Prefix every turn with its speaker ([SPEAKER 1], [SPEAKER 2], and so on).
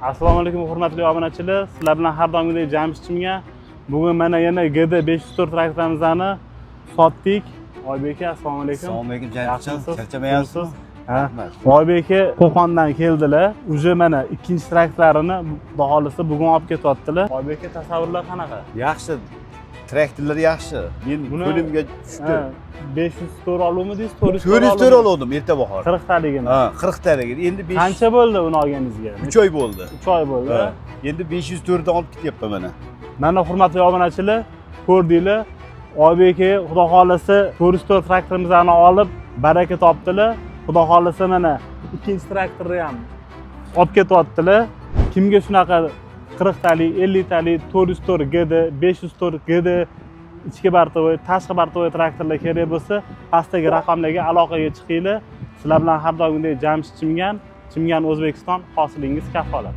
[SPEAKER 1] Assalomu alaykum hurmatli obunachilar. Sizlar bilan har doimgidek Jamshid Chimgan. Bugun mana yana GD 504 traktorimizni sotdik. Oybek aka, assalomu alaykum.
[SPEAKER 2] Assalomu alaykum Jamshidjon. Charchamayapsizmi?
[SPEAKER 1] Ha. Oybek aka Qo'qondan keldilar. Uje mana ikkinchi traktorini xudo xolisa bugun olib ketyaptilar. Oybek aka tasavvurlar qanaqa?
[SPEAKER 2] Yaxshi. Traktorlar yaxshi. Men qo'limga tushdi.
[SPEAKER 1] 500 to'rt oluvmidingiz?
[SPEAKER 2] 400 to'rt oldim erta bahor.
[SPEAKER 1] 40 taligini.
[SPEAKER 2] Ha, 40 taligini. Endi 5
[SPEAKER 1] Qancha bo'ldi uni olganingizga?
[SPEAKER 2] 3 oy bo'ldi.
[SPEAKER 1] 3 oy bo'ldi.
[SPEAKER 2] Ha. Endi 504 dan olib ketyapman mana.
[SPEAKER 1] Mana hurmatli obunachilar, ko'rdinglar. Oybek aka xudo xolisa 404 traktorimizni olib baraka topdilar. Xudo xolisa mana ikkinchi traktorni ham olib ketyaptilar. Kimga shunaqa 40 talik, 50 talik, 404 GD, 504 GD ichki bartovoy, tashqi bartovoy traktorlar kerak bo'lsa, pastdagi raqamlarga aloqaga chiqinglar. Sizlar bilan har doimgidek Jamshid Chimgan, Chimgan O'zbekiston, hosilingiz kafolat.